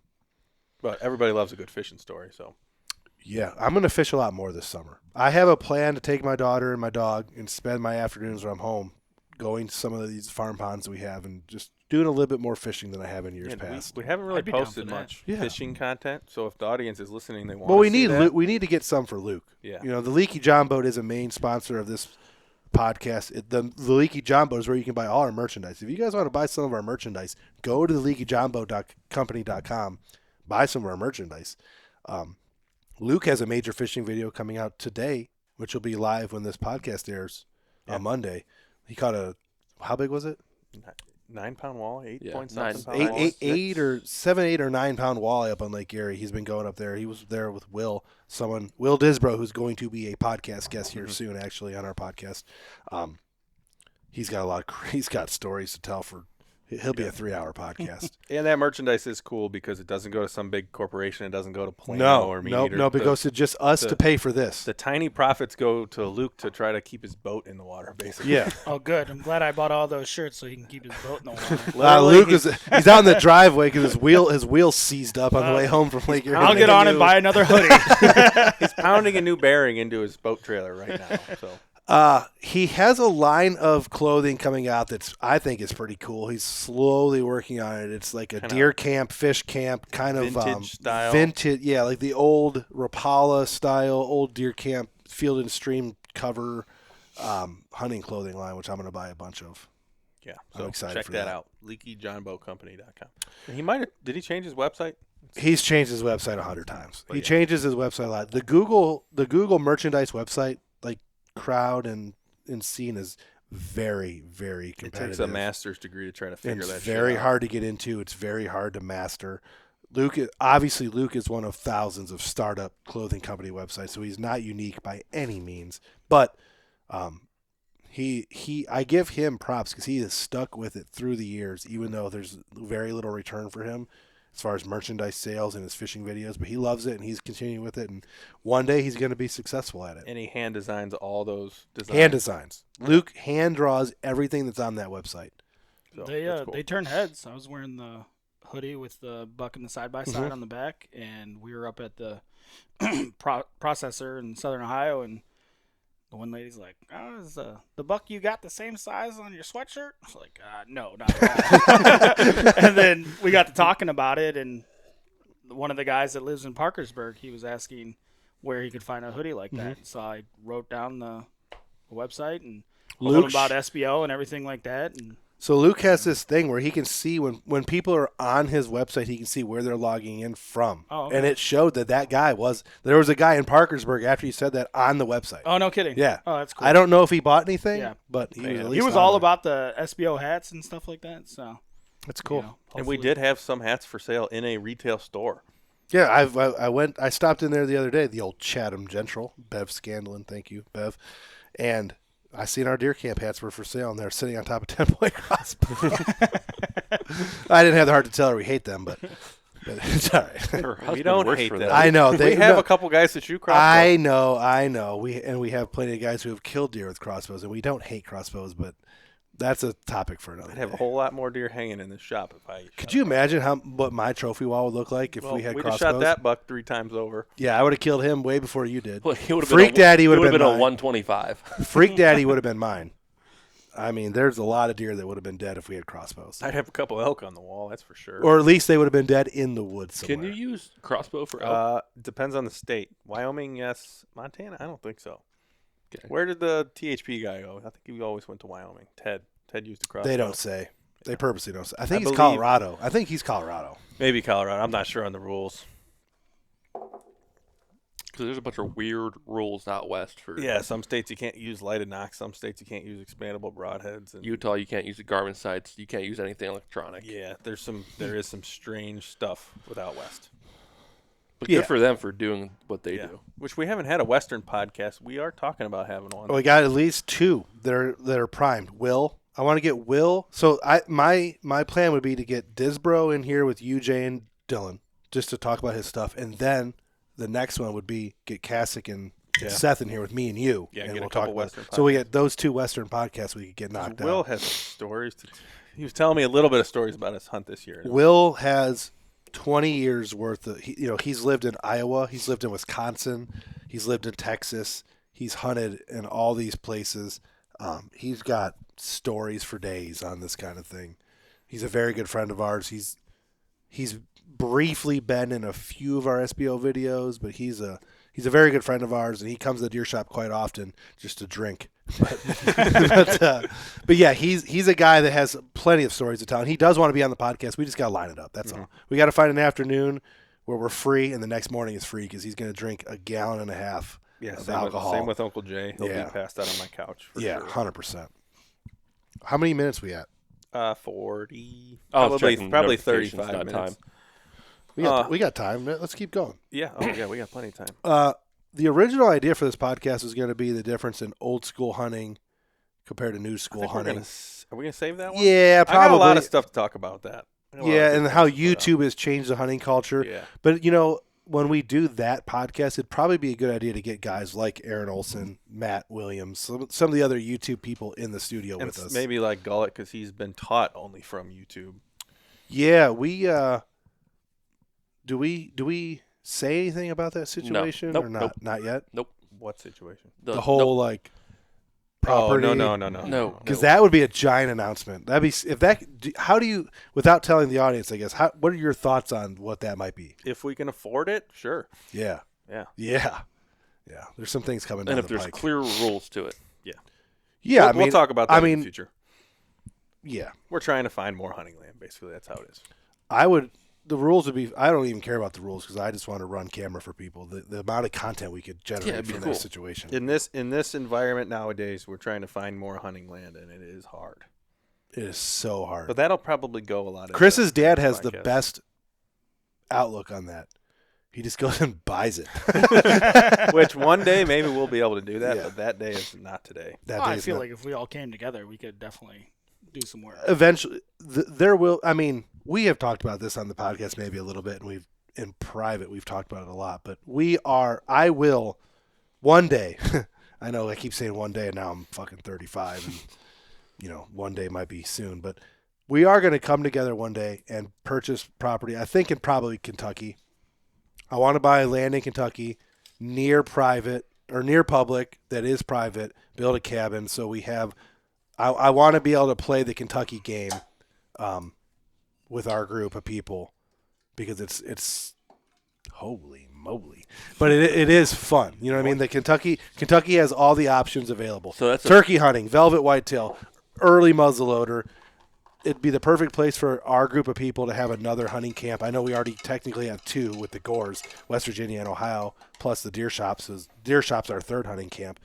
But everybody loves a good fishing story, so Yeah, I'm going to fish a lot more this summer. I have a plan to take my daughter and my dog and spend my afternoons when I'm home going to some of these farm ponds we have and just doing a little bit more fishing than I have in years And past. we haven't really I'd be down posted for that. much Yeah. fishing content. So if the audience is listening, they want. Well, we see need that. we need to get some for Luke. Yeah. You know, the Leaky John Boat is a main sponsor of this podcast. The Leaky John Boat is where you can buy all our merchandise. If you guys want to buy some of our merchandise, go to the leakyjohnboat.company.com, buy some of our merchandise. Luke has a major fishing video coming out today, which will be live when this podcast airs on Monday. He caught how big was it? 9-pound walleye, 8 Yeah, point nine. something pound walleye. 8 or 7, 8 or 9 pound walleye up on Lake Erie. He's been going up there. He was there with Will Disbro, who's going to be a podcast guest here soon, actually, on our podcast. He's got he's got stories to tell he'll be a 3-hour podcast. And that merchandise is cool because it doesn't go to some big corporation. It doesn't go to Plano or Meat Eater. But it goes to just us to pay for this. The tiny profits go to Luke to try to keep his boat in the water, basically. Yeah. Oh, good. I'm glad I bought all those shirts so he can keep his boat in the water. Literally, Luke he's out in the driveway because his wheel seized up on the way home from Lake Erie. I'll get on and buy another hoodie. he's pounding a new bearing into his boat trailer right now. So He has a line of clothing coming out that's I think is pretty cool. He's slowly working on it. It's like a deer camp, fish camp, kind of vintage style. Vintage, yeah, like the old Rapala style, old deer camp, field and stream cover hunting clothing line, which I'm going to buy a bunch of. yeah, I'm so excited check for that that. out. LeakyJohnBoatCompany.com. And did he change his website? He's changed his website 100 times. He changes his website a lot. The Google merchandise website, like crowd and scene, is very, very competitive. It takes a master's degree to try to figure that shit out. It's very hard to get into. It's very hard to master. Luke is one of thousands of startup clothing company websites, so he's not unique by any means. But I give him props because he has stuck with it through the years, even though there's very little return for him as far as merchandise sales and his fishing videos. But he loves it, and he's continuing with it. And one day he's going to be successful at it. And he hand designs all those designs. Hand designs. Luke hand draws everything that's on that website. So, They turn heads. I was wearing the hoodie with the buck and the side-by-side on the back, and we were up at the processor in Southern Ohio, and the one lady's like, "Oh, is the buck you got the same size on your sweatshirt?" I was like, "No, not at all." And then we got to talking about it, and one of the guys that lives in Parkersburg, he was asking where he could find a hoodie like that. So I wrote down the website and told him about SBO and everything like that, and so Luke has this thing where he can see when people are on his website, he can see where they're logging in from. Oh, okay. And it showed that guy there was a guy in Parkersburg after he said that on the website. oh, no kidding. Yeah. Oh, that's cool. I don't know if he bought anything, Yeah. but he was at least He was on all there. about the SBO hats and stuff like that. So That's cool. you know, And we hopefully- did have some hats for sale in a retail store. Yeah, I stopped in there the other day, the old Chatham Gentral, Bev Scanlon, thank you, Bev. And I seen our deer camp hats were for sale, and they're sitting on top of 10-point crossbow. I didn't have the heart to tell her we hate them, but it's all right. We don't hate them. I know. We have a couple guys that shoot crossbows. I know. We have plenty of guys who have killed deer with crossbows, and we don't hate crossbows, but that's a topic for another I'd have day. a whole lot more deer hanging in this shop if I. Could you imagine what my trophy wall would look like if we had we crossbows? just shot that buck 3 times over. Yeah, I would have killed him way before you did. Well, he would've Freak Daddy would have been a mine. 125. Freak Daddy would have been mine. I mean, there's a lot of deer that would have been dead if we had crossbows. I'd have a couple elk on the wall, that's for sure. Or at least they would have been dead in the woods somewhere. Can you use crossbow for elk? Depends on the state. Wyoming, yes. Montana, I don't think so. Okay. Where did the THP guy go? I think he always went to Wyoming. Ted used the crossbow. They don't say. They purposely don't say. I think he's believe- Colorado. I think he's Colorado. Maybe Colorado. I'm not sure on the rules. Because there's a bunch of weird rules out west for Yeah, some states you can't use lighted knocks. Some states you can't use expandable broadheads. And Utah. You can't use the Garmin sights. You can't use anything electronic. yeah, there is some strange stuff with out west. But Yeah. good for them for doing what they do. Which we haven't had a Western podcast. We are talking about having one. Well, we got at least 2 that are primed. Will, I want to get Will. So my plan would be to get Disbro in here with you, Jay, and Dylan, just to talk about his stuff, and then the next one would be get Kasich and Seth in here with me and you. Yeah, and get a we'll couple talk about Western So we get those 2 Western podcasts we could get knocked Will out. has stories. He was telling me a little bit of stories about his hunt this year. Will has 20 years worth of, he's lived in Iowa, he's lived in Wisconsin, he's lived in Texas, he's hunted in all these places. He's got stories for days on this kind of thing. He's a very good friend of ours. He's briefly been in a few of our SBO videos, but he's a very good friend of ours, and he comes to the deer shop quite often just to drink. But yeah, he's a guy that has plenty of stories to tell, and he does want to be on the podcast. We just got to line it up. That's all. We got to find an afternoon where we're free, and the next morning is free because he's going to drink 1.5 gallons of alcohol. Same with Uncle Jay. He'll Yeah. be passed out on my couch. For Yeah, sure. 100%. How many minutes we at? 40. I was Probably checking 35 notifications, not minutes. time. We got time. Let's keep going. Yeah. Oh yeah, we got plenty of time. The original idea for this podcast was going to be the difference in old school hunting compared to new school hunting. Are we gonna save that one? Yeah, I got a lot probably. of stuff to talk about that. I got a lot of Yeah, good and things how to put out. YouTube has changed the hunting culture. Yeah. But, when we do that podcast, it'd probably be a good idea to get guys like Aaron Olson, Matt Williams, some of the other YouTube people in the studio And with us. maybe like Gullet because he's been taught only from YouTube. Yeah, we do we say anything about that situation Nope, or not? nope. Not yet. What situation? The whole like property. Oh, no. No. Because that would be a giant announcement. That'd be how do you, without telling the audience, I guess, what are your thoughts on what that might be? If we can afford it, sure. Yeah. Yeah. There's some things coming down And if the there's pike. clear rules to it. Yeah, We'll talk about that in the future. Yeah, We're trying to find more hunting land. Basically, that's how it is. I would the rules would be. I don't even care about the rules because I just want to run camera for people. The amount of content we could generate it'd be from cool. that situation. In this environment nowadays, we're trying to find more hunting land, and it is hard. It is so hard. But that'll probably go a lot. Of Chris's dad has the podcast. best outlook on that. He just goes and buys it. Which one day maybe we'll be able to do that, Yeah. but that day is not today. That I day's feel not- like if we all came together, we could definitely do some work. eventually there will. I mean, we have talked about this on the podcast maybe a little bit, and we've in private we've talked about it a lot. But I will one day. I know I keep saying one day, and now I'm fucking 35, and one day might be soon. But we are going to come together one day and purchase property. I think in probably Kentucky. I want to buy land in Kentucky near private or near public that is private, build a cabin so we have I want to be able to play the Kentucky game with our group of people because it's holy moly. But it is fun. You know what I mean? The Kentucky has all the options available. So that's turkey hunting, velvet whitetail, early muzzleloader. It'd be the perfect place for our group of people to have another hunting camp. I know we already technically have two with the Gores, West Virginia and Ohio, plus the deer shops. So deer shops are our third hunting camp.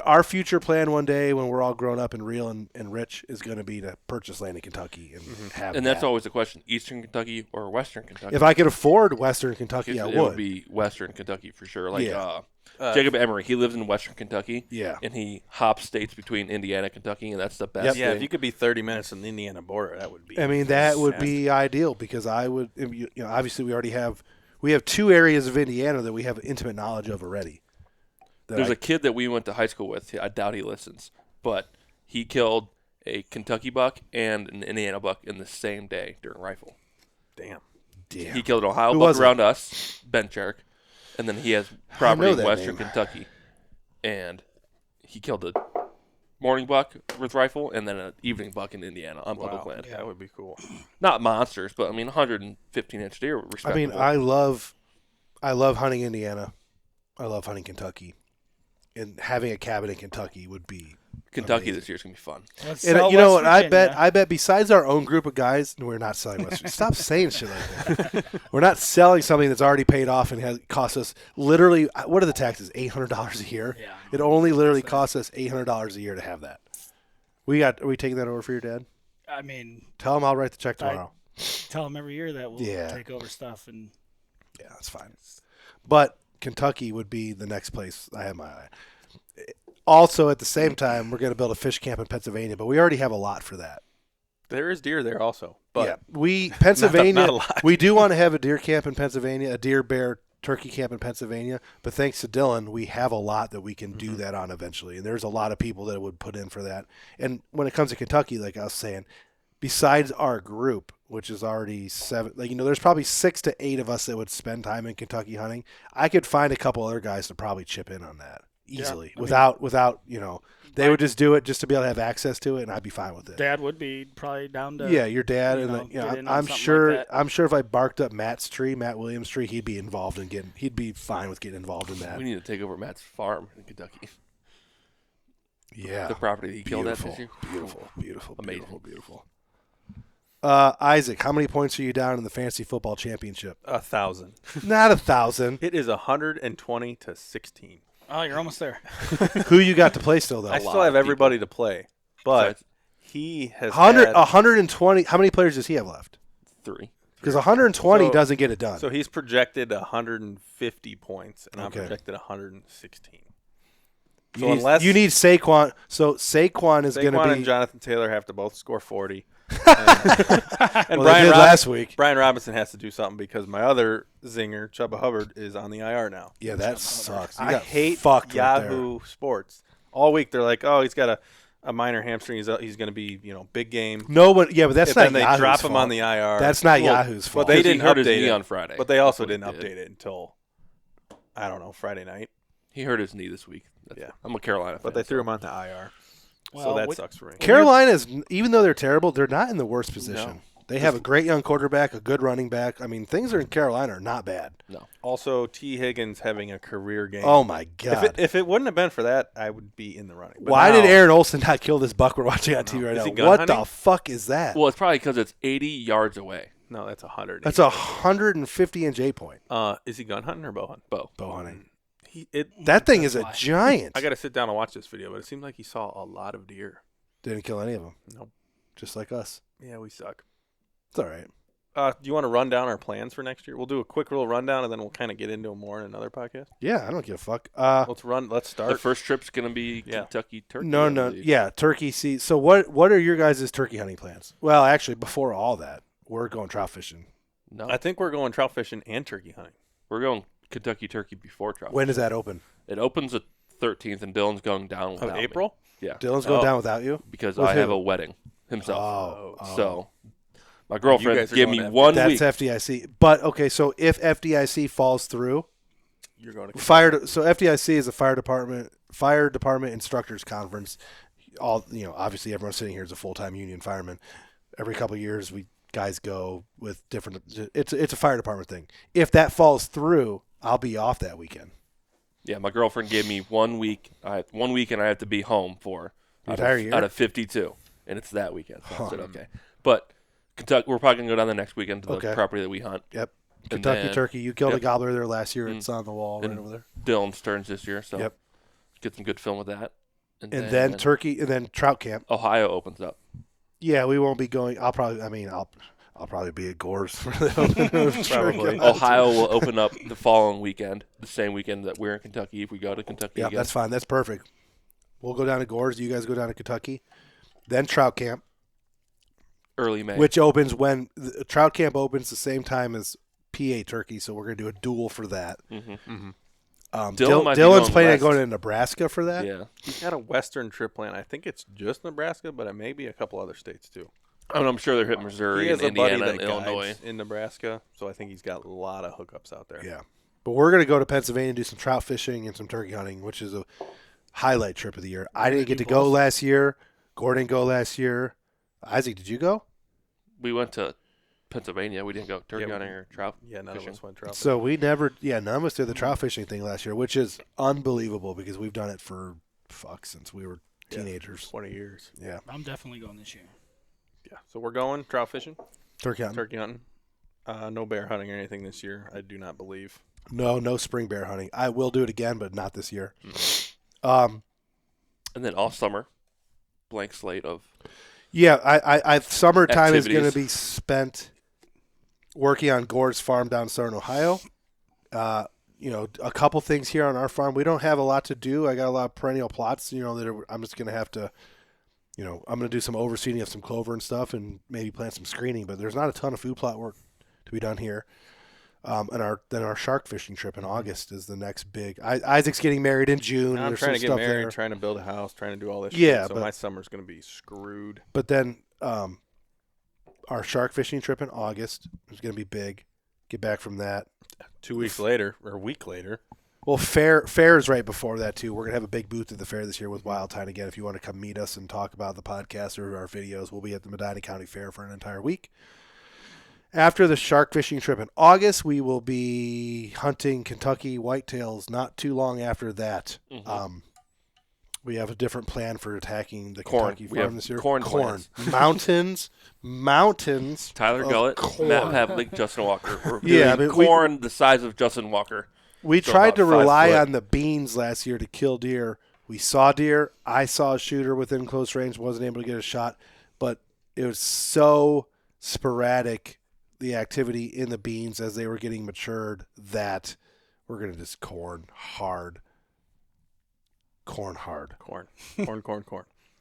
Our future plan one day when we're all grown up and real and rich is going to be to purchase land in Kentucky and have And that's that. always the question: Eastern Kentucky or Western Kentucky? If I could afford Western Kentucky, I it would. be Western Kentucky for sure. Like Yeah. Jacob Emery, he lives in Western Kentucky. Yeah. and he hops states between Indiana and Kentucky, and that's the best. Yep. Yeah, thing. if you could be 30 minutes from the Indiana border, that would be. I mean, that would be ideal because I would, obviously we have two areas of Indiana that we have intimate knowledge of already. There's a kid that we went to high school with. I doubt he listens, but he killed a Kentucky buck and an Indiana buck in the same day during rifle. Damn. He killed an Ohio Who buck was it? around us, Ben Charrick, and then he has property know in that Western name. Kentucky, and he killed a morning buck with rifle and then an evening buck in Indiana on public land. That would be cool. Not monsters, but I mean 115-inch deer. I Respectable. mean, I love hunting Indiana. I love hunting Kentucky. And having a cabin in Kentucky would be Kentucky amazing. this year's gonna be fun. Let's And sell you know West what? I Virginia. bet besides our own group of guys, we're not selling West Virginia. Stop saying shit like that. We're not selling something that's already paid off and has cost us literally. What are the taxes? $800 a year. Yeah. It only literally costs us $800 a year to have that. Are we taking that over for your dad? I mean, Tell him I'll write the check tomorrow. tell them every year that we'll Yeah. take over stuff and Yeah, that's fine. But Kentucky would be the next place I have my eye. Also, at the same time, we're going to build a fish camp in Pennsylvania, but we already have a lot for that. There is deer there also, but yeah, we Pennsylvania. not a lot. We do want to have a deer camp in Pennsylvania, a deer, bear, turkey camp in Pennsylvania. But thanks to Dylan, we have a lot that we can do that on eventually, and there's a lot of people that would put in for that. And when it comes to Kentucky, like I was saying, besides our group, which is already 7, there's probably 6 to 8 of us that would spend time in Kentucky hunting. I could find a couple other guys to probably chip in on that easily without they would just do it just to be able to have access to it, and I'd be fine with it. Dad would be probably down to. Yeah, your dad, you and know, get in on I'm something sure. like that. I'm sure if I barked up Matt Williams' tree, he'd be involved in getting. He'd be fine with getting involved in that. We need to take over Matt's farm in Kentucky. Yeah, The property he killed at this year. beautiful, Amazing. beautiful. Isaac, how many points are you down in the fantasy football championship? 1,000. Not 1,000. It is 120 to 16. Oh, you're almost there. Who you got to play still though? I still have everybody to play, but Besides he has 120. How many players does he have left? 3. Because 120 So- doesn't get it done. So he's projected 150 points, and I'm Okay. projected 116. you, So need, unless you need Saquon. So Saquon is going to Saquon be. and Jonathan Taylor have to both score 40. And Well, they did last week. Brian Robinson has to do something because my other zinger, Chubba Hubbard, is on the IR now. Yeah, that sucks. You I got hate fucked right there. Yahoo Sports. All week they're like, oh, he's got a minor hamstring. He's going to be, big game. No one. Yeah, but that's And not then they Yahoo's drop fault. him on the IR. That's not Well, Yahoo's fault. But they Because he didn't hurt his update knee it on Friday. But they also That's what didn't he did. update it until, I don't know, Friday night. He hurt his knee this week. Yeah. I'm a Carolina fan. But they threw so- him on the IR. So Well, that what- sucks for me. Carolina's, even though they're terrible, they're not in the worst position. No. They have a great young quarterback, a good running back. I mean, things are in Carolina are not bad. No. Also, T. Higgins having a career game. Oh my God! If it wouldn't have been for that, I would be in the running. But Why now- did Aaron Olsen not kill this buck we're watching on TV right Is now? he gun What hunting? the fuck is that? Well, it's probably because it's 80 yards away. No, that's 100. That's a 150-inch 8-point Is he gun hunting or bow hunting? Bow. bow hunting. That Thing is a giant. I got to sit down and watch this video, but it seemed like he saw a lot of deer. Didn't kill any of them. Nope. Just like us. Yeah, we suck. It's all right. Do you want to run down our plans for next year? We'll do a quick little rundown, and then we'll kind of get into them more in another podcast. Yeah, I don't give a fuck. Let's start. The first trip's going to be Kentucky turkey. No, yeah, turkey. See, so what are your guys' turkey hunting plans? Well, actually, before all that, we're going trout fishing. No, I think we're going trout fishing and turkey hunting. we're going Kentucky turkey before trout. When does that open? It opens the 13th, and Dylan's going down without Of me. April? Yeah, Dylan's going down without you? because With I have who? a wedding himself. Oh. So my You girlfriend guys are gave going me to- 1 That's week. FDIC. But, okay, so if FDIC falls through, You're going to so FDIC is a fire department instructors conference. Obviously everyone sitting here is a full-time union fireman. Every couple of years guys go with different. It's a fire department thing. If that falls through, I'll be off that weekend. Yeah, my girlfriend gave me 1 week. 1 week, and I have to be home for The entire year? out of 52, and it's that weekend. So I said okay, but Kentucky, we're probably gonna go down the next weekend to the Okay. property that we hunt. Yep. And Kentucky then- turkey. You killed a Yep. gobbler there last year. It's Mm. on the wall right And over there. Dylan's turns this year, so Yep. get some good film with that. And then turkey, and then trout camp. Ohio opens up. Yeah, we won't be going. I'll probably be at Gore's for the opening of Probably. turkey. Ohio will open up the following weekend, the same weekend that we're in Kentucky. If we go to Kentucky, Yeah, again. that's fine. That's perfect. We'll go down to Gore's. You guys go down to Kentucky. Then trout camp, early May. which opens when the trout camp opens the same time as PA turkey. So we're gonna do a duel for that. Mhm. Dylan's might be going planning on west. going to Nebraska for that. Yeah, He's got a Western trip plan. I think it's just Nebraska, but it may be a couple other states too. and I'm sure they're hitting Missouri He has and a buddy Indiana that and Illinois. guides in Nebraska, so I think he's got a lot of hookups out there. Yeah. But we're going to go to Pennsylvania and do some trout fishing and some turkey hunting, which is a highlight trip of the year. I didn't get to go last year. Gordon didn't go last year. Isaac, did you go? We went to Pennsylvania. We didn't go turkey Yeah, hunting or trout Yeah, none fishing. of us went trout. So we never, none of us did the trout fishing thing last year, which is unbelievable because we've done it for since we were teenagers. 20 years. Yeah. I'm definitely going this year. Yeah. So we're going trout fishing, Turkey hunting. turkey hunting. No bear hunting or anything this year, I do not believe. No spring bear hunting. I will do it again, but not this year. And then all summer, blank slate of Yeah, I summertime is going to Activities. be spent working on Gore's farm down in Southern Ohio. A couple things here on our farm. We don't have a lot to do. I got a lot of perennial plots, I'm just going to have to, I'm going to do some overseeding of some clover and stuff and maybe plant some screening, but there's not a ton of food plot work to be done here. And our shark fishing trip in August is the next big. Isaac's getting married in June. I'm There's trying to some get stuff married, there. trying to build a house, trying to do all this Yeah, shit. So but- my summer's going to be screwed. But then our shark fishing trip in August is going to be big. Get back from that. 2 weeks later, or a week later. Well, fair is right before that too. We're gonna have a big booth at the fair this year with Wild Tide again. If you want to come meet us and talk about the podcast or our videos, we'll be at the Medina County Fair for an entire week. After the shark fishing trip in August, we will be hunting Kentucky whitetails. Not too long after that, we have a different plan for attacking the Corn. Kentucky We farm have this year. corn plans. mountains. Tyler of Gullett, corn. Matt Pavlik, Justin Walker. We're Yeah, doing I mean, corn the size of Justin Walker. We So tried to about 5 rely foot. on the beans last year to kill deer. We saw deer. I saw a shooter within close range, wasn't able to get a shot, but it was so sporadic, the activity in the beans as they were getting matured, that we're going to just corn hard. Corn.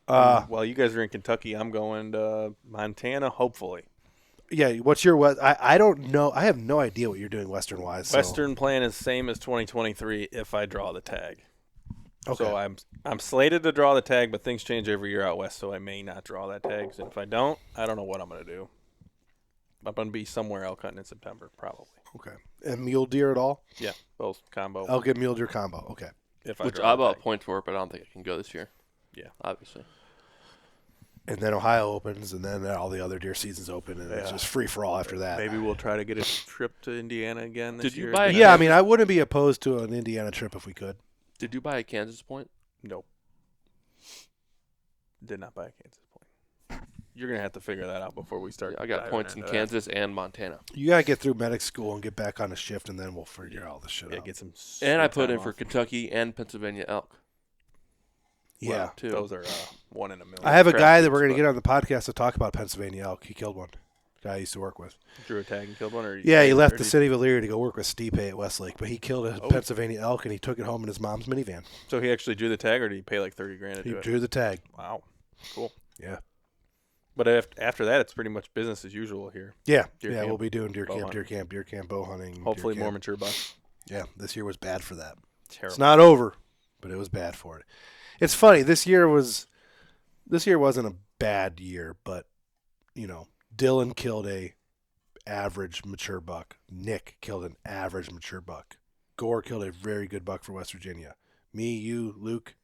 While you guys are in Kentucky, I'm going to Montana, hopefully. Yeah, what's your what? I don't know. I have no idea what you're doing Western wise. So. Western plan is same as 2023 if I draw the tag. Okay. So I'm slated to draw the tag, but things change every year out west, so I may not draw that tag. And if I don't know what I'm going to do. I'm going to be somewhere elk hunting in September, probably. Okay. And mule deer at all? Yeah, both combo. Elk and mule deer combo. Okay. If I Which draw I the bought tag. points for it, but I don't think I can go this year. Yeah. Obviously. And then Ohio opens, and then all the other deer seasons open, and it's Yeah. just free for all after that. Maybe we'll try to get a trip to Indiana again this Did you year. buy a Yeah, I mean, I wouldn't be opposed to an Indiana trip if we could. Did you buy a Kansas point? Nope. Did not buy a Kansas point. You're gonna have to figure that out before we start. I got diving points in into Kansas and Montana. You gotta get through medic school and get back on a shift, and then we'll figure all this shit that. Yeah, out. get some. And I sweet put time in for off. Kentucky and Pennsylvania elk. Yeah. Too. Those are 1 in a million. I have a crap guy that shoots, we're gonna but get on the podcast to talk about Pennsylvania elk. He killed one. Guy I used to work with. Drew a tag and killed one, or Yeah, he left the city. city of Elyria to go work with Stipe at Westlake, but he killed a Pennsylvania elk and he took it home in his mom's minivan. So he actually drew the tag, or did he pay like $30,000 to He do it? drew the tag. Wow, cool. Yeah. But after that, it's pretty much business as usual here. Yeah. Deer yeah, camp, we'll be doing bow hunting. deer camp, bow hunting. Hopefully deer more camp. mature bucks. Yeah, this year was bad for that. Terrible. It's not over, but it was bad for it. It's funny. This year wasn't a bad year, but Dylan killed a average mature buck. Nick killed an average mature buck. Gore killed a very good buck for West Virginia. Me, you, Luke,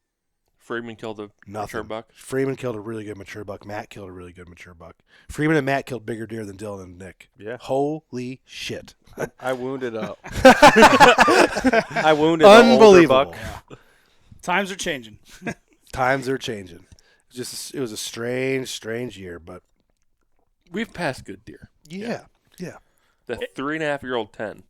Freeman killed a mature nothing. buck. Freeman killed a really good mature buck. Matt killed a really good mature buck. Freeman and Matt killed bigger deer than Dylan and Nick. Yeah. Holy shit. I wounded a. I wounded an older Unbelievable. buck. Times are changing. Times are changing. It was a strange year, but We've passed good deer. yeah. The 3.5-year-old 10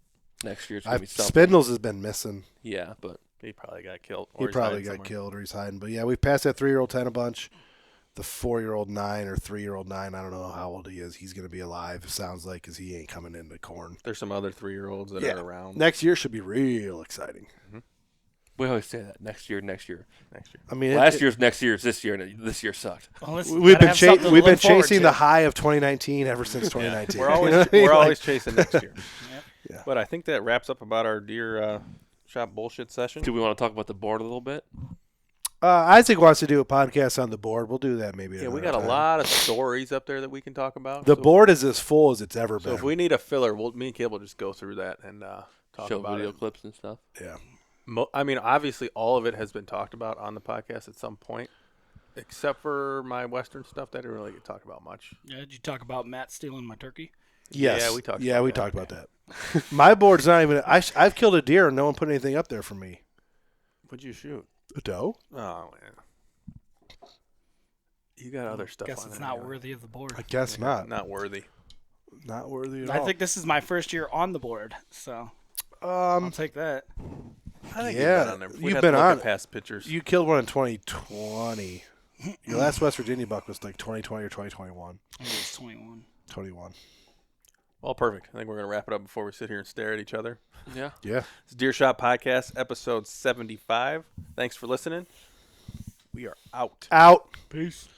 next year's gonna be something. Spindles has been missing. Yeah, but He probably got killed. He or he's probably hiding got somewhere. killed or he's hiding. But yeah, we passed that 3-year-old 10 a bunch. The 4-year-old 9 or 3-year-old 9, I don't know how old he is. He's going to be alive, it sounds like, because he ain't coming into corn. There's some other 3-year-olds that Yeah. are around. Next year should be real exciting. we always say that next year. Next year. I mean, Last year's next year's this year, and this year sucked. Well, let's- we've gotta been have something to we've been look forward chasing to. the high of 2019 ever since 2019. We're always You know what I mean? we're Like, always chasing next year. Yeah. But I think that wraps up about our deer shop bullshit session. Do we want to talk about the board a little bit? Isaac wants to do a podcast on the board. We'll do that maybe. Yeah, we another got a time. lot of stories up there that we can talk about. The So- board is as full as it's ever So been. if we need a filler, me and Caleb will just go through that and talk Show about video it. clips and stuff. Yeah. I mean, obviously, all of it has been talked about on the podcast at some point, except for my Western stuff that I didn't really get talked about much. Yeah, did you talk about Matt stealing my turkey? Yes. Yeah, we talked Yeah, about we that. talked about that. My board's not even. I've killed a deer and no one put anything up there for me. What'd you shoot? A doe? Oh man, you got other stuff. Guess on it's there, not yeah. worthy of the board. I guess not. Not worthy. Not worthy at I all. think this is my first year on the board, so I'll take that. I think Yeah, you've been on there. We'd you've have been to look on at it. past pictures. You killed one in 2020. Your last West Virginia buck was like 2020 or 2021. I think it was 21. 21. Well, perfect. I think we're gonna wrap it up before we sit here and stare at each other. Yeah. Yeah. It's Deer Shot Podcast, episode 75. Thanks for listening. We are out. Out. Peace.